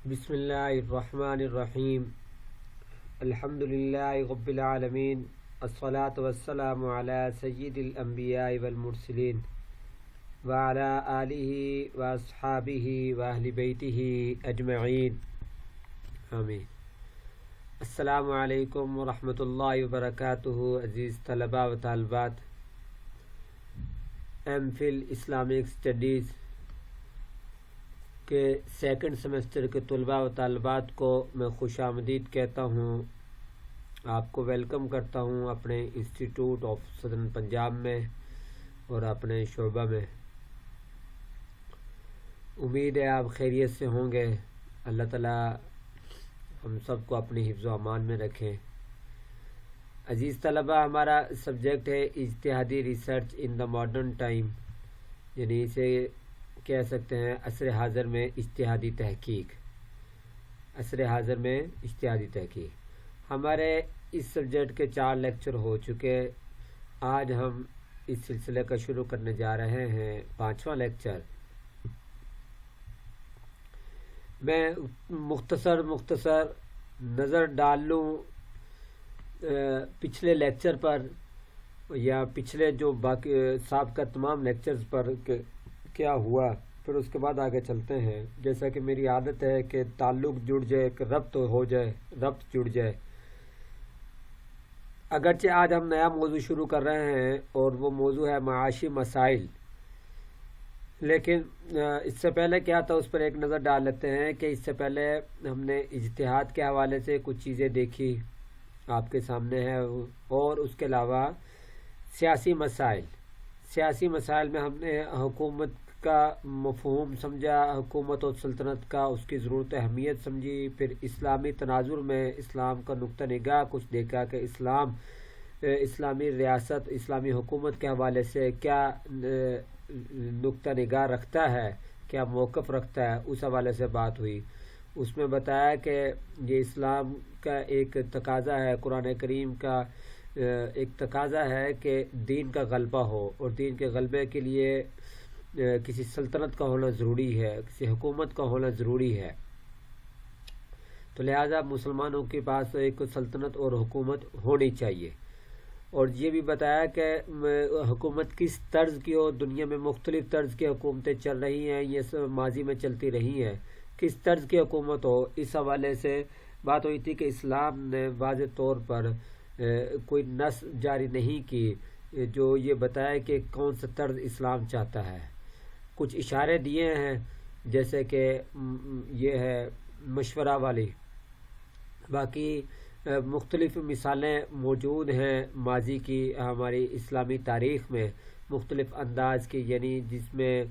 بسم اللہ الرحمن الرحیم الحمد للہ رب العالمین الصلاة والسلام علی سید الانبیاء والمرسلین وعلی آلہ واصحابہ واہل بیتہ اجمعین آمین۔ السلام علیکم ورحمۃ اللہ وبرکاتہ۔ عزیز طلباء و طالبات، ایم فل اسلامک اسٹڈیز کے سیکنڈ سیمسٹر کے طلباء و طالبات کو میں خوش آمدید کہتا ہوں، آپ کو ویلکم کرتا ہوں اپنے انسٹیٹیوٹ آف سدرن پنجاب میں اور اپنے شعبہ میں۔ امید ہے آپ خیریت سے ہوں گے۔ اللہ تعالیٰ ہم سب کو اپنی حفظ و امان میں رکھیں۔ عزیز طلباء، ہمارا سبجیکٹ ہے اجتہادی research in the modern time, یعنی اسے کہہ سکتے ہیں عصر حاضر میں اجتہادی تحقیق۔ عصر حاضر میں اجتہادی تحقیق ہمارے اس سبجیکٹ کے 4 لیکچر ہو چکے۔ آج ہم اس سلسلے کا شروع کرنے جا رہے ہیں 5واں لیکچر۔ میں مختصر نظر ڈال لوں پچھلے لیکچر پر یا پچھلے جو باقی سابقہ تمام لیکچرز پر کہ کیا ہوا، پھر اس کے بعد آگے چلتے ہیں۔ جیسا کہ میری عادت ہے کہ تعلق جڑ جائے، کہ ربط جڑ جائے۔ اگرچہ آج ہم نیا موضوع شروع کر رہے ہیں اور وہ موضوع ہے معاشی مسائل، لیکن اس سے پہلے کیا تھا اس پر ایک نظر ڈال لیتے ہیں کہ اس سے پہلے ہم نے اجتہاد کے حوالے سے کچھ چیزیں دیکھی، آپ کے سامنے ہے، اور اس کے علاوہ سیاسی مسائل میں ہم نے حکومت کا مفہوم سمجھا، حکومت اور سلطنت کا اس کی ضرورت اہمیت سمجھی، پھر اسلامی تناظر میں اسلام کا نقطہ نگاہ کچھ دیکھا کہ اسلامی ریاست، اسلامی حکومت کے حوالے سے کیا نقطہ نگاہ رکھتا ہے، کیا موقف رکھتا ہے، اس حوالے سے بات ہوئی۔ اس میں بتایا کہ یہ اسلام کا ایک تقاضا ہے، قرآن کریم کا ایک تقاضا ہے کہ دین کا غلبہ ہو، اور دین کے غلبے کے لیے کسی سلطنت کا ہونا ضروری ہے، کسی حکومت کا ہونا ضروری ہے۔ تو لہٰذا مسلمانوں کے پاس ایک سلطنت اور حکومت ہونی چاہیے۔ اور یہ بھی بتایا کہ حکومت کس طرز کی ہو، دنیا میں مختلف طرز کی حکومتیں چل رہی ہیں، یہ سب ماضی میں چلتی رہی ہیں، کس طرز کی حکومت ہو، اس حوالے سے بات ہوئی تھی کہ اسلام نے واضح طور پر کوئی نص جاری نہیں کی جو یہ بتائے کہ کون سا طرز اسلام چاہتا ہے۔ کچھ اشارے دیے ہیں، جیسے کہ یہ ہے مشورہ والی، باقی مختلف مثالیں موجود ہیں ماضی کی ہماری اسلامی تاریخ میں، مختلف انداز کی، یعنی جس میں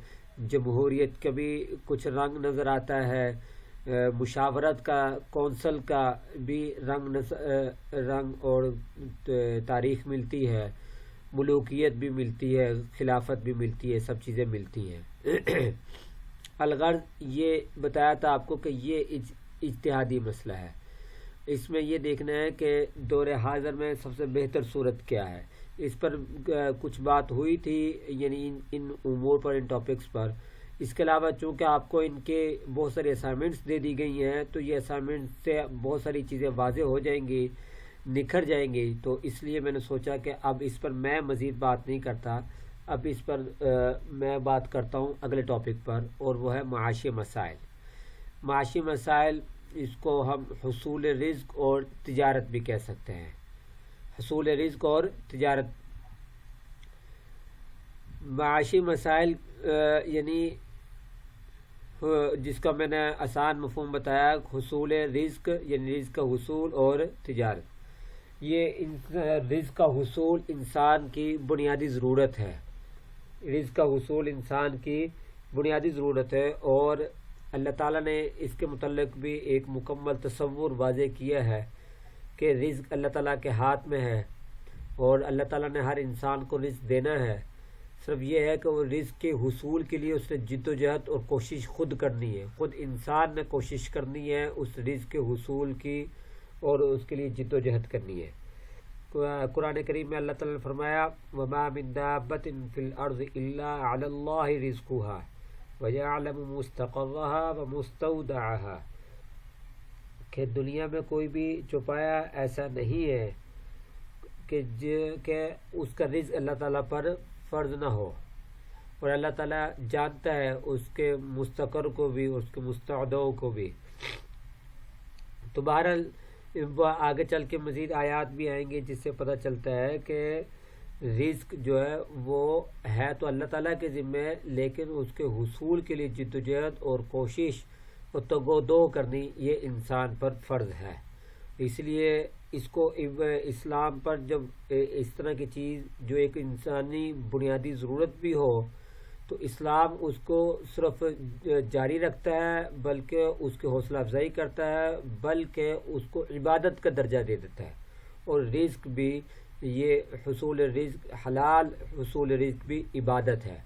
جمہوریت کا بھی کچھ رنگ نظر آتا ہے، مشاورت کا، کونسل کا بھی رنگ اور تاریخ ملتی ہے، ملوکیت بھی ملتی ہے، خلافت بھی ملتی ہے، سب چیزیں ملتی ہیں۔ الغرض یہ بتایا تھا آپ کو کہ یہ اجتہادی مسئلہ ہے۔ اس میں یہ دیکھنا ہے کہ دور حاضر میں سب سے بہتر صورت کیا ہے۔ اس پر کچھ بات ہوئی تھی، یعنی ان امور پر، ان ٹاپکس پر۔ اس کے علاوہ چونکہ آپ کو ان کے بہت ساری اسائنمنٹس دے دی گئی ہیں، تو یہ اسائنمنٹ سے بہت ساری چیزیں واضح ہو جائیں گی، نکھر جائیں گی، تو اس لیے میں نے سوچا کہ اب اس پر میں مزید بات نہیں کرتا، اب اس پر میں بات کرتا ہوں اگلے ٹاپک پر، اور وہ ہے معاشی مسائل۔ معاشی مسائل، اس کو ہم حصول رزق اور تجارت بھی کہہ سکتے ہیں۔ حصول رزق اور تجارت، معاشی مسائل یعنی جس کا میں نے آسان مفہوم بتایا، حصول رزق یعنی رزق کا حصول اور تجارت۔ یہ رزق کا حصول انسان کی بنیادی ضرورت ہے، رزق کا حصول انسان کی بنیادی ضرورت ہے، اور اللہ تعالیٰ نے اس کے متعلق بھی ایک مکمل تصور واضح کیا ہے کہ رزق اللہ تعالیٰ کے ہاتھ میں ہے، اور اللہ تعالیٰ نے ہر انسان کو رزق دینا ہے۔ صرف یہ ہے کہ وہ رزق کے حصول کے لیے اس نے جد و جہد اور کوشش خود کرنی ہے، خود انسان نے کوشش کرنی ہے اس رزق کے حصول کی، اور اس کے لیے جد و جہد کرنی ہے۔ قرآن کریم میں اللہ تعالیٰ نے فرمایا وَمَا مِن دَابَّةٍ فِي الْأَرْضِ إِلَّا عَلَى اللَّهِ رِزْقُهَا وَيَعْلَمُ مُسْتَقَرَّهَا وَمُسْتَوْدَعَهَا کہ دنیا میں کوئی بھی چھپایا ایسا نہیں ہے کہ اس کا رزق اللہ تعالیٰ پر فرض نہ ہو، اور اللہ تعالیٰ جانتا ہے اس کے مستقر کو بھی، اس کے مستعدوں کو بھی۔ تو بہرحال آگے چل کے مزید آیات بھی آئیں گے جس سے پتہ چلتا ہے کہ رزق جو ہے وہ ہے تو اللہ تعالیٰ کے ذمہ ہے، لیکن اس کے حصول کے لیے جدوجہد اور کوشش اور تگودو کرنی یہ انسان پر فرض ہے۔ اس لیے اس کو اسلام پر جب اس طرح کی چیز جو ایک انسانی بنیادی ضرورت بھی ہو تو اسلام اس کو صرف جاری رکھتا ہے، بلکہ اس کی حوصلہ افزائی کرتا ہے، بلکہ اس کو عبادت کا درجہ دے دیتا ہے۔ اور رزق بھی، یہ حصول رزق، حلال حصول رزق بھی عبادت ہے،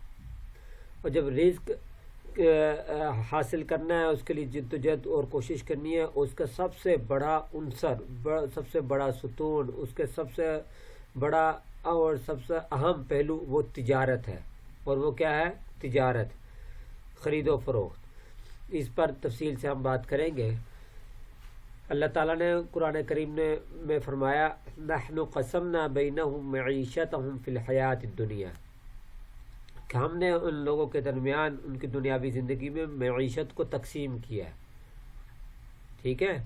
اور جب رزق حاصل کرنا ہے اس کے لیے جدوجہد اور کوشش کرنی ہے، اس کا سب سے بڑا عنصر، سب سے بڑا ستون، اس کے سب سے بڑا اور سب سے اہم پہلو وہ تجارت ہے۔ اور وہ کیا ہے؟ تجارت، خرید و فروخت۔ اس پر تفصیل سے ہم بات کریں گے۔ اللہ تعالیٰ نے قرآن کریم میں فرمایا نحن قسمنا بینہم معیشتہم فی الحیات الدنیا، کہ ہم نے ان لوگوں کے درمیان ان کی دنیاوی زندگی میں معیشت کو تقسیم کیا ہے۔ ٹھیک ہے،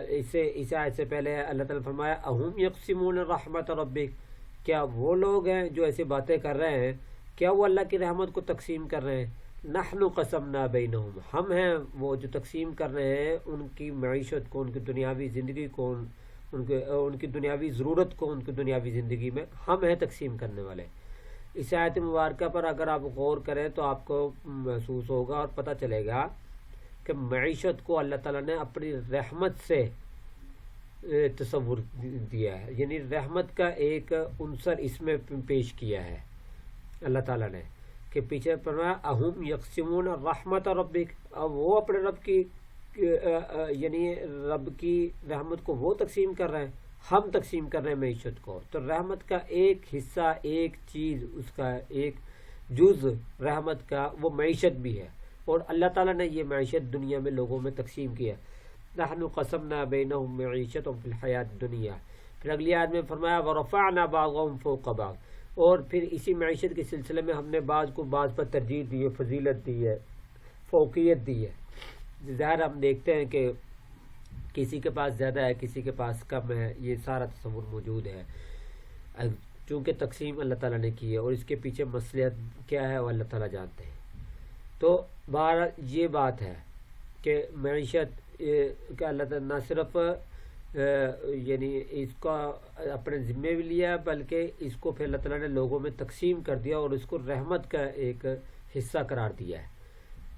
اس آیت سے پہلے اللہ تعالیٰ نے فرمایا اہم یقسمون رحمت ربک، کیا وہ لوگ ہیں جو ایسی باتیں کر رہے ہیں، کیا وہ اللہ کی رحمت کو تقسیم کر رہے ہیں؟ نحن قسمنا بینہم، ہم ہیں وہ جو تقسیم کر رہے ہیں ان کی معیشت کو، ان کی دنیاوی زندگی کو، ان کی دنیاوی ضرورت کو، ان کی دنیاوی زندگی میں ہم ہیں تقسیم کرنے والے۔ اس آیت مبارکہ پر اگر آپ غور کریں تو آپ کو محسوس ہوگا اور پتہ چلے گا کہ معیشت کو اللہ تعالیٰ نے اپنی رحمت سے تصور دیا ہے، یعنی رحمت کا ایک عنصر اس میں پیش کیا ہے اللہ تعالیٰ نے، کہ پیچھے فرمایا اہم یقسمون رحمت ربک، اب وہ اپنے رب کی یعنی رب کی رحمت کو وہ تقسیم کر رہے ہیں، ہم تقسیم کر رہے ہیں معیشت کو۔ تو رحمت کا ایک حصہ، ایک چیز، اس کا ایک جز رحمت کا وہ معیشت بھی ہے، اور اللہ تعالیٰ نے یہ معیشت دنیا میں لوگوں میں تقسیم کیا۔ نحن قسمنا بینہم معیشتہم فی الحیات الدنیا، پھر اگلی آیت میں فرمایا ورفعنا بعضهم فوق بعض، اور پھر اسی معیشت کے سلسلے میں ہم نے بعض کو بعض پر ترجیح دی ہے، فضیلت دی ہے، فوقیت دی ہے۔ ظاہر ہم دیکھتے ہیں کہ کسی کے پاس زیادہ ہے، کسی کے پاس کم ہے، یہ سارا تصور موجود ہے، چونکہ تقسیم اللہ تعالیٰ نے کی ہے، اور اس کے پیچھے مصلحت کیا ہے وہ اللہ تعالیٰ جانتے ہیں۔ تو بہرحال یہ بات ہے کہ معیشت کا اللہ تعالیٰ نہ صرف یعنی اس کا اپنے ذمے بھی لیا، بلکہ اس کو پھر اللہ تعالیٰ نے لوگوں میں تقسیم کر دیا اور اس کو رحمت کا ایک حصہ قرار دیا ہے۔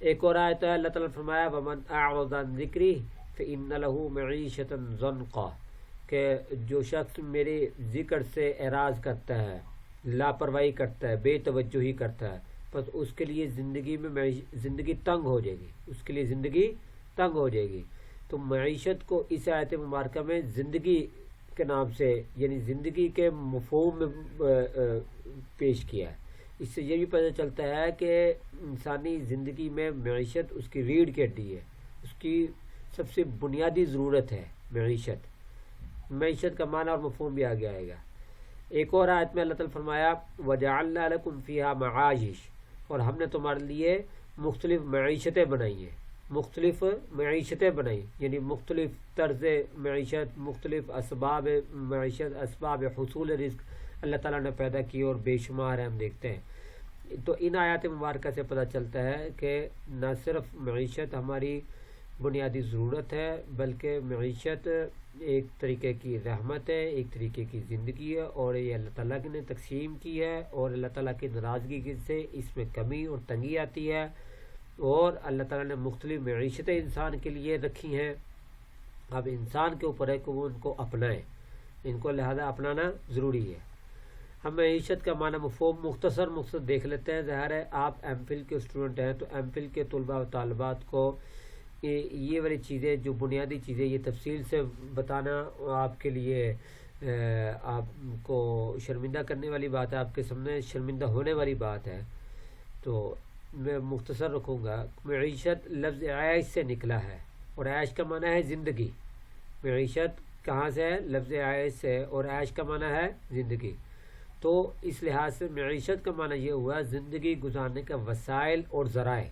ایک اور آیت ہے اللہ تعالیٰ نے فرمایا وَمَنْ أَعْرَضَ عَنْ ذِكْرِي فَإِنَّ لَهُ مَعِيشَةً ضَنْقًا، کہ جو شخص میرے ذکر سے اعراض کرتا ہے، لاپرواہی کرتا ہے، بے توجہی کرتا ہے، بس اس کے لیے زندگی تنگ ہو جائے گی، اس کے لیے زندگی تنگ ہو جائے گی۔ تو معیشت کو اس آیت مبارکہ میں زندگی کے نام سے، یعنی زندگی کے مفہوم میں پیش کیا ہے۔ اس سے یہ بھی پتہ چلتا ہے کہ انسانی زندگی میں معیشت اس کی ریڑھ کی ہڈی ہے، اس کی سب سے بنیادی ضرورت ہے معیشت۔ معیشت کا معنی اور مفہوم بھی آگے آئے گا۔ ایک اور آیت میں اللہ تعالیٰ فرمایا وَجَعَلْنَا لَكُمْ فِيهَا مَعَاشِشَ، اور ہم نے تمہارے لیے مختلف معیشتیں بنائی ہیں، مختلف معیشتیں بنائی، یعنی مختلف طرز معیشت، مختلف اسباب معیشت، اسباب حصول رزق اللہ تعالیٰ نے پیدا کی اور بے شمار ہے، ہم دیکھتے ہیں۔ تو ان آیات مبارکہ سے پتہ چلتا ہے کہ نہ صرف معیشت ہماری بنیادی ضرورت ہے، بلکہ معیشت ایک طریقے کی رحمت ہے، ایک طریقے کی زندگی ہے، اور یہ اللہ تعالیٰ نے تقسیم کی ہے، اور اللہ تعالیٰ کی ناراضگی سے اس میں کمی اور تنگی آتی ہے، اور اللہ تعالیٰ نے مختلف معیشتیں انسان کے لیے رکھی ہیں۔ اب انسان کے اوپر ہے کہ وہ ان کو اپنائے، ان کو لہذا اپنانا ضروری ہے۔ ہم معیشت کا معنی مفہوم مختصر دیکھ لیتے ہیں۔ ظاہر ہے آپ ایم فل کے اسٹوڈنٹ ہیں، تو ایم فل کے طلباء و طالبات کو یہ والی چیزیں، جو بنیادی چیزیں، یہ تفصیل سے بتانا آپ کے لیے آپ کو شرمندہ کرنے والی بات ہے، آپ کے سامنے شرمندہ ہونے والی بات ہے، تو میں مختصر رکھوں گا۔ معیشت لفظ عیش سے نکلا ہے، اور عیش کا معنی ہے زندگی، معیشت کہاں سے ہے؟ لفظ عیش سے، اور عیش کا معنی ہے زندگی. تو اس لحاظ سے معیشت کا معنی یہ ہوا زندگی گزارنے کے وسائل اور ذرائع.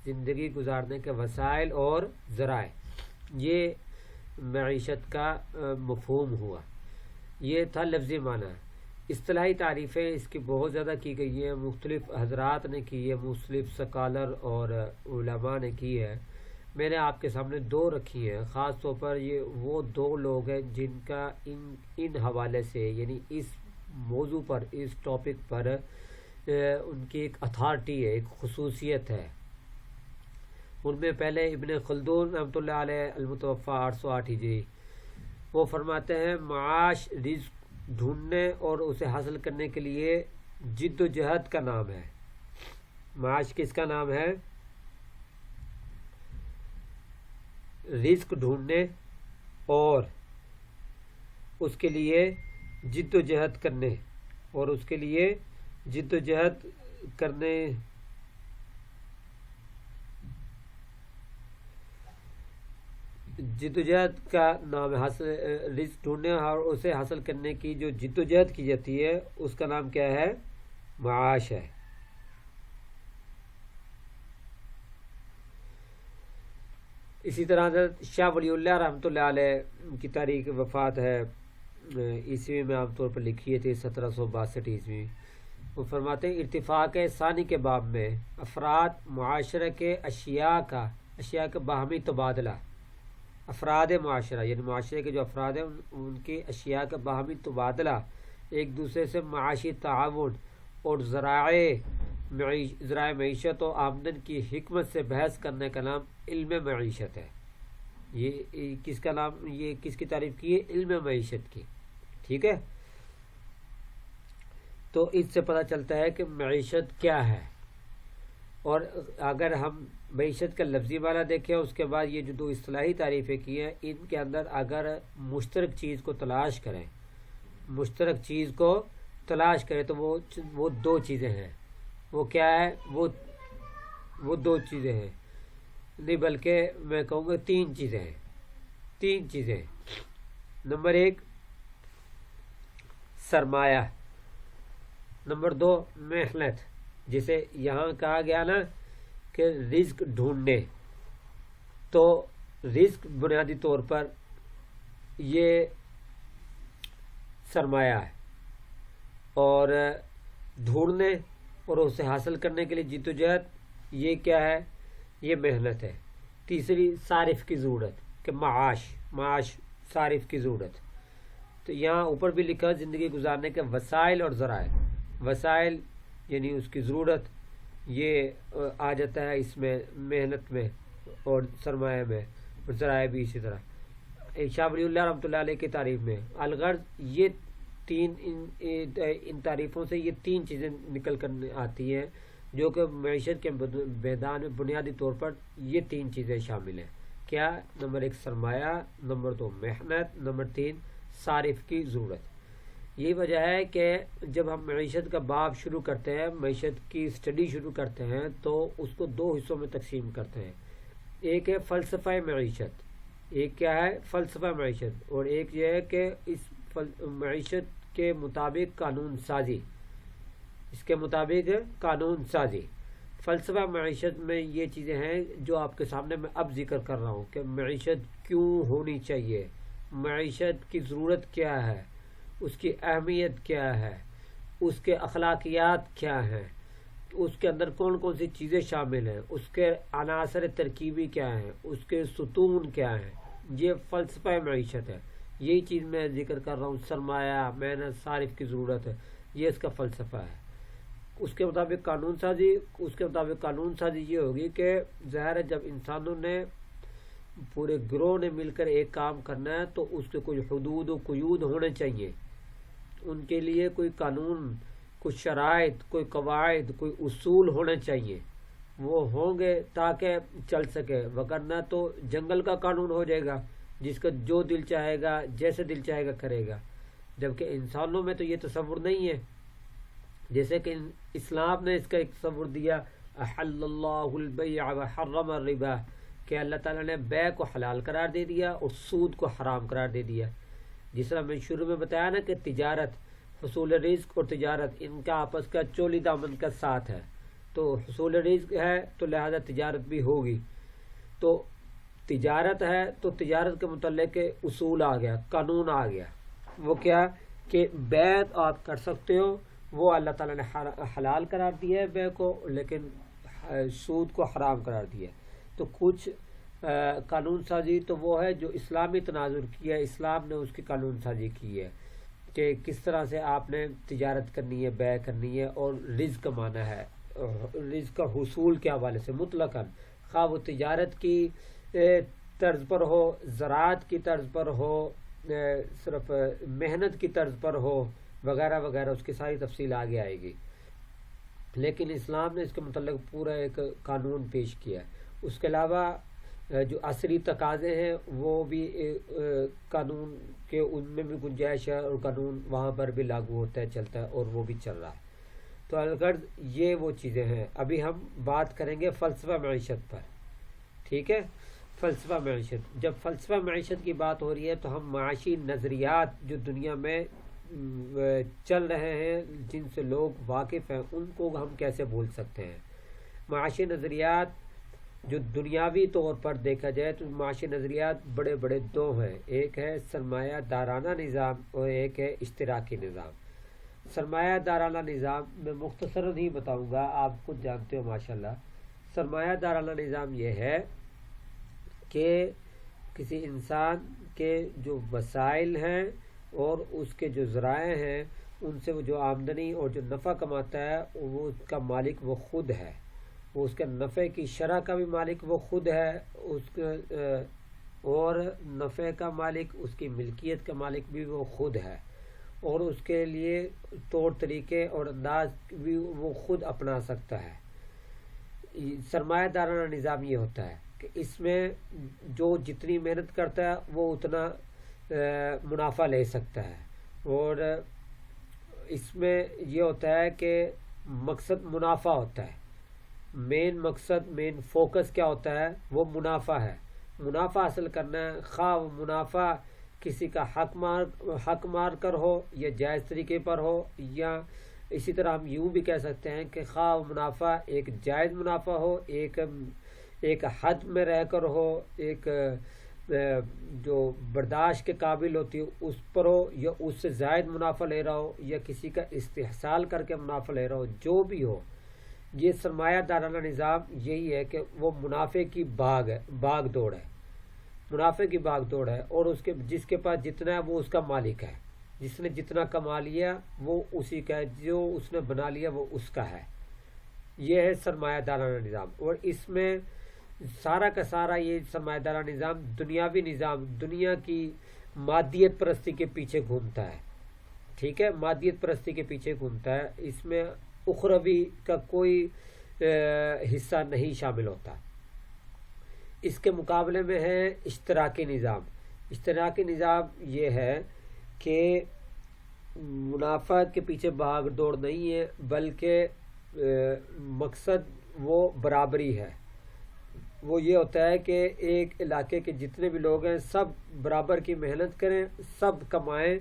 زندگی گزارنے کے وسائل اور ذرائع، یہ معیشت کا مفہوم ہوا. یہ تھا لفظی معنی. اصطلاحی تعریفیں اس کی بہت زیادہ کی گئی ہیں، مختلف حضرات نے کی ہے، مختلف سکالر اور علماء نے کی ہے. میں نے آپ کے سامنے دو رکھی ہیں. خاص طور پر یہ وہ دو لوگ ہیں جن کا ان حوالے سے، یعنی اس موضوع پر، اس ٹاپک پر ان کی ایک اتھارٹی ہے، ایک خصوصیت ہے. ان میں پہلے ابن خلدون رحمۃ اللہ علیہ المتوفی 808 ہجری، وہ فرماتے ہیں معاش رزق ڈھونڈنے اور اسے حاصل کرنے کے لیے جد و جہد کا نام ہے. معاش کس کا نام ہے؟ رزق ڈھونڈنے اور اس کے لیے جد و جہد کرنے، اور اس کے لیے جد و جہد کرنے جد و جہد کا نام ہے. رزق ڈھونڈنے اور اسے حاصل کرنے کی جو جد و جہد کی جاتی ہے اس کا نام کیا ہے؟ معاش ہے. اسی طرح شاہ ولی اللہ رحمۃ اللہ علیہ کی تاریخ وفات ہے عیسوی میں عام طور پر لکھی تھی 1762 عیسوی. وہ فرماتے ہیں ارتفاق ثانی کے باب میں افراد معاشرہ کے اشیاء کے باہمی تبادلہ، افراد معاشرہ یعنی معاشرے کے جو افراد ہیں ان کی اشیاء کا باہمی تبادلہ، ایک دوسرے سے معاشی تعاون اور ذرائع معیشت و آمدن کی حکمت سے بحث کرنے کا نام علم معیشت ہے. یہ کس کا نام، یہ کس کی تعریف کی ہے؟ علم معیشت کی. ٹھیک ہے، تو اس سے پتہ چلتا ہے کہ معیشت کیا ہے. اور اگر ہم معیشت کا لفظی معنی دیکھیں، اس کے بعد یہ جو دو اصطلاحی تعریفیں کی ہیں، ان کے اندر اگر مشترک چیز کو تلاش کریں، مشترک چیز کو تلاش کریں تو وہ دو چیزیں ہیں. وہ کیا ہے؟ وہ دو چیزیں ہیں، نہیں بلکہ میں کہوں گا تین چیزیں ہیں. تین چیزیں. نمبر 1 سرمایہ، نمبر 2 محنت، جسے یہاں کہا گیا نا کہ رزق ڈھونڈنے. تو رزق بنیادی طور پر یہ سرمایہ ہے، اور ڈھونڈنے اور اسے حاصل کرنے کے لیے جد و جہد یہ کیا ہے؟ یہ محنت ہے. تیسری صارف کی ضرورت، کہ معاش صارف کی ضرورت. تو یہاں اوپر بھی لکھا زندگی گزارنے کے وسائل اور ذرائع. وسائل یعنی اس کی ضرورت، یہ آ جاتا ہے اس میں محنت میں اور سرمایہ میں، اور ذرائع بھی اسی طرح. شاہ ولی اللہ رحمۃ اللہ علیہ کی تعریف میں الغرض یہ تین ان تعریفوں سے یہ تین چیزیں نکل کر آتی ہیں، جو کہ معیشت کے میدان میں بنیادی طور پر یہ تین چیزیں شامل ہیں. کیا؟ نمبر 1 سرمایہ، نمبر 2 محنت، نمبر 3 صارف کی ضرورت. یہی وجہ ہے کہ جب ہم معیشت کا باب شروع کرتے ہیں، معیشت کی اسٹڈی شروع کرتے ہیں، تو اس کو دو حصوں میں تقسیم کرتے ہیں. ایک ہے فلسفہ معیشت، ایک کیا ہے؟ فلسفہ معیشت، اور ایک یہ ہے کہ اس معیشت کے مطابق قانون سازی، اس کے مطابق قانون سازی. فلسفہ معیشت میں یہ چیزیں ہیں جو آپ کے سامنے میں اب ذکر کر رہا ہوں، کہ معیشت کیوں ہونی چاہیے، معیشت کی ضرورت کیا ہے، اس کی اہمیت کیا ہے، اس کے اخلاقیات کیا ہیں، اس کے اندر کون کون سی چیزیں شامل ہیں، اس کے عناصر ترکیبی کیا ہیں، اس کے ستون کیا ہیں. یہ فلسفہ معیشت ہے. یہی چیز میں ذکر کر رہا ہوں، سرمایہ، محنت، صارف کی ضرورت ہے، یہ اس کا فلسفہ ہے. اس کے مطابق قانون سازی یہ ہوگی کہ ظاہر ہے جب انسانوں نے پورے گروہ نے مل کر ایک کام کرنا ہے تو اس کے کوئی حدود و قیود ہونے چاہیے. ان کے لیے کوئی قانون، کوئی شرائط، کوئی قواعد، کوئی اصول ہونے چاہیے. وہ ہوں گے تاکہ چل سکے، وگرنہ تو جنگل کا قانون ہو جائے گا، جس کا جو دل چاہے گا، جیسے دل چاہے گا کرے گا. جبکہ انسانوں میں تو یہ تصور نہیں ہے. جیسے کہ اسلام نے اس کا ایک تصور دیا، احل اللہ البیع وحرم الربا، کہ اللہ تعالیٰ نے بے کو حلال قرار دے دیا اور سود کو حرام قرار دے دیا. جس طرح میں شروع میں بتایا نا کہ تجارت، حصول رزق اور تجارت ان کا آپس کا چولی دامن کا ساتھ ہے. تو حصول رزق ہے تو لہذا تجارت بھی ہوگی. تو تجارت ہے تو تجارت کے متعلق اصول آ گیا، قانون آ گیا. وہ کیا کہ بیع آپ کر سکتے ہو، وہ اللہ تعالیٰ نے حلال قرار دیا ہے بیع کو، لیکن سود کو حرام قرار دیا ہے. تو کچھ قانون سازی تو وہ ہے جو اسلامی تناظر کی ہے، اسلام نے اس کی قانون سازی کی ہے کہ کس طرح سے آپ نے تجارت کرنی ہے، بیع کرنی ہے اور رزق کمانا ہے. رزق کا حصول کے حوالے سے مطلقاً، خواہ وہ تجارت کی طرز پر ہو، زراعت کی طرز پر ہو، صرف محنت کی طرز پر ہو، وغیرہ وغیرہ، اس کی ساری تفصیل آگے آئے گی. لیکن اسلام نے اس کے متعلق پورا ایک قانون پیش کیا ہے. اس کے علاوہ جو عصری تقاضے ہیں وہ بھی قانون کے ان میں بھی گنجائش ہے اور قانون وہاں پر بھی لاگو ہوتا ہے، چلتا ہے اور وہ بھی چل رہا ہے. تو الغرض یہ وہ چیزیں ہیں. ابھی ہم بات کریں گے فلسفہ معیشت پر. ٹھیک ہے، فلسفہ معیشت. جب فلسفہ معیشت کی بات ہو رہی ہے تو ہم معاشی نظریات جو دنیا میں چل رہے ہیں، جن سے لوگ واقف ہیں، ان کو ہم کیسے بھول سکتے ہیں. معاشی نظریات جو دنیاوی طور پر دیکھا جائے تو معاشی نظریات بڑے بڑے دو ہیں. ایک ہے سرمایہ دارانہ نظام اور ایک ہے اشتراکی نظام. سرمایہ دارانہ نظام میں مختصراً ہی بتاؤں گا، آپ خود جانتے ہو ماشاءاللہ. سرمایہ دارانہ نظام یہ ہے کہ کسی انسان کے جو وسائل ہیں اور اس کے جو ذرائع ہیں، ان سے وہ جو آمدنی اور جو نفع کماتا ہے وہ اس کا مالک وہ خود ہے. وہ اس کے نفع کی شرح کا بھی مالک وہ خود ہے، اس کے اور نفع کا مالک، اس کی ملکیت کا مالک بھی وہ خود ہے، اور اس کے لیے طور طریقے اور انداز بھی وہ خود اپنا سکتا ہے. سرمایہ دارانہ نظام یہ ہوتا ہے کہ اس میں جو جتنی محنت کرتا ہے وہ اتنا منافع لے سکتا ہے. اور اس میں یہ ہوتا ہے کہ مقصد منافع ہوتا ہے. مین مقصد، مین فوکس کیا ہوتا ہے؟ وہ منافع ہے. منافع حاصل کرنا ہے، خواہ وہ منافع کسی کا حق مار کر ہو یا جائز طریقے پر ہو، یا اسی طرح ہم یوں بھی کہہ سکتے ہیں کہ خواہ وہ منافع ایک جائز منافع ہو، ایک حد میں رہ کر ہو، ایک جو برداشت کے قابل ہوتی ہے اس پر ہو، یا اس سے زائد منافع لے رہا ہو، یا کسی کا استحصال کر کے منافع لے رہا ہو. جو بھی ہو، یہ سرمایہ دارانہ نظام یہی ہے کہ وہ منافع کی باغ دوڑ ہے. منافع کی باغ دوڑ ہے، اور جس کے پاس جتنا ہے وہ اس کا مالک ہے. جس نے جتنا کما لیا وہ اسی کا ہے، جو اس نے بنا لیا وہ اس کا ہے. یہ ہے سرمایہ دارانہ نظام. اور اس میں سارا کا سارا یہ سرمایہ دارانہ نظام دنیاوی نظام، دنیا کی مادیت پرستی کے پیچھے گھومتا ہے. ٹھیک ہے، مادیت پرستی کے پیچھے گھومتا ہے. اس میں اخروی کا کوئی حصہ نہیں شامل ہوتا. اس کے مقابلے میں ہے اشتراکی نظام. اشتراکی نظام یہ ہے کہ منافع کے پیچھے بھاگ دوڑ نہیں ہے، بلکہ مقصد وہ برابری ہے. وہ یہ ہوتا ہے کہ ایک علاقے کے جتنے بھی لوگ ہیں سب برابر کی محنت کریں، سب کمائیں،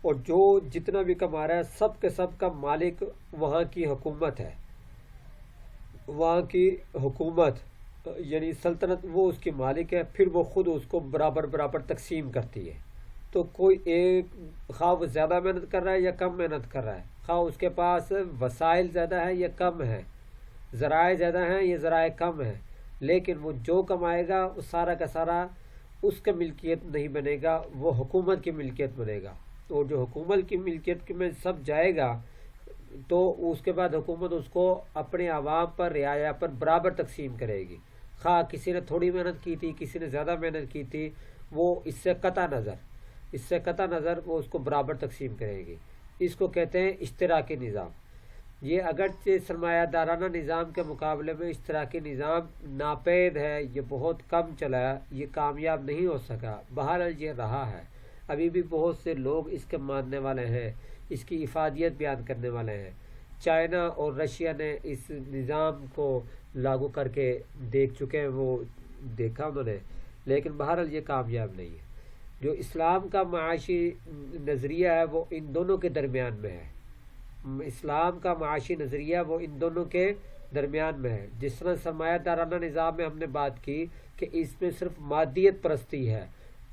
اور جو جتنا بھی کما رہا ہے سب کے سب کا مالک وہاں کی حکومت ہے. وہاں کی حکومت یعنی سلطنت، وہ اس کی مالک ہے. پھر وہ خود اس کو برابر تقسیم کرتی ہے. تو کوئی ایک، خواہ وہ زیادہ محنت کر رہا ہے یا کم محنت کر رہا ہے، خواہ اس کے پاس وسائل زیادہ ہیں یا کم ہیں، ذرائع زیادہ ہیں یا ذرائع کم ہیں، لیکن وہ جو کمائے گا وہ سارا کا سارا اس کا ملکیت نہیں بنے گا، وہ حکومت کی ملکیت بنے گا. اور جو حکومت کی ملکیت میں سب جائے گا تو اس کے بعد حکومت اس کو اپنے عوام پر، رعایا پر برابر تقسیم کرے گی. خواہ کسی نے تھوڑی محنت کی تھی، کسی نے زیادہ محنت کی تھی، وہ اس سے قطع نظر وہ اس کو برابر تقسیم کرے گی. اس کو کہتے ہیں اشتراکی نظام. یہ اگرچہ سرمایہ دارانہ نظام کے مقابلے میں اشتراکی نظام ناپید ہے، یہ بہت کم چلا ہے، یہ کامیاب نہیں ہو سکا. بہرحال یہ رہا ہے. ابھی بھی بہت سے لوگ اس کے ماننے والے ہیں، اس کی افادیت بیان کرنے والے ہیں. چائنا اور رشیا نے اس نظام کو لاگو کر کے دیکھ چکے ہیں. وہ دیکھا انہوں نے، لیکن بہرحال یہ کامیاب نہیں ہے۔ جو اسلام کا معاشی نظریہ ہے وہ ان دونوں کے درمیان میں ہے، اسلام کا معاشی نظریہ وہ ان دونوں کے درمیان میں ہے۔ جس طرح سرمایہ دارانہ نظام میں ہم نے بات کی کہ اس میں صرف مادیت پرستی ہے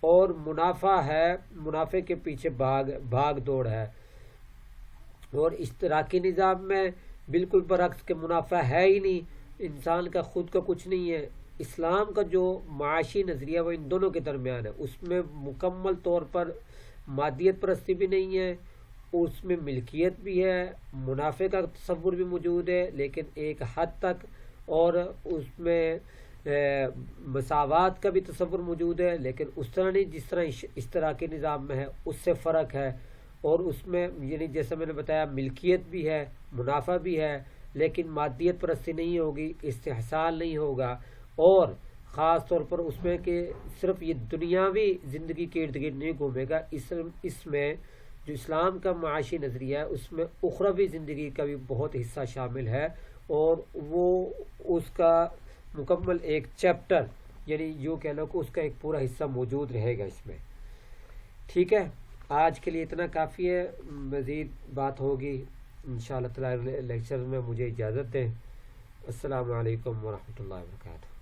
اور منافع ہے، منافع کے پیچھے بھاگ دوڑ ہے، اور اشتراکی نظام میں بالکل برعکس کہ منافع ہے ہی نہیں، انسان کا خود کا کچھ نہیں ہے۔ اسلام کا جو معاشی نظریہ وہ ان دونوں کے درمیان ہے، اس میں مکمل طور پر مادیت پرستی بھی نہیں ہے، اس میں ملکیت بھی ہے، منافع کا تصور بھی موجود ہے لیکن ایک حد تک، اور اس میں مساوات کا بھی تصور موجود ہے لیکن اس طرح نہیں جس طرح اشتراکی نظام میں ہے، اس سے فرق ہے۔ اور اس میں یعنی جیسے میں نے بتایا ملکیت بھی ہے، منافع بھی ہے، لیکن مادیت پرستی نہیں ہوگی، استحصال نہیں ہوگا، اور خاص طور پر اس میں کہ صرف یہ دنیاوی زندگی کے ارد گرد نہیں گھومے گا، اس میں جو اسلام کا معاشی نظریہ ہے اس میں اخروی زندگی کا بھی بہت حصہ شامل ہے، اور وہ اس کا مکمل ایک چیپٹر، یعنی یوں کہہ لو کہ اس کا ایک پورا حصہ موجود رہے گا اس میں۔ ٹھیک ہے، آج کے لیے اتنا کافی ہے، مزید بات ہوگی انشاءاللہ تعالی لیکچر میں۔ مجھے اجازت دیں، السلام علیکم ورحمۃ اللہ وبرکاتہ۔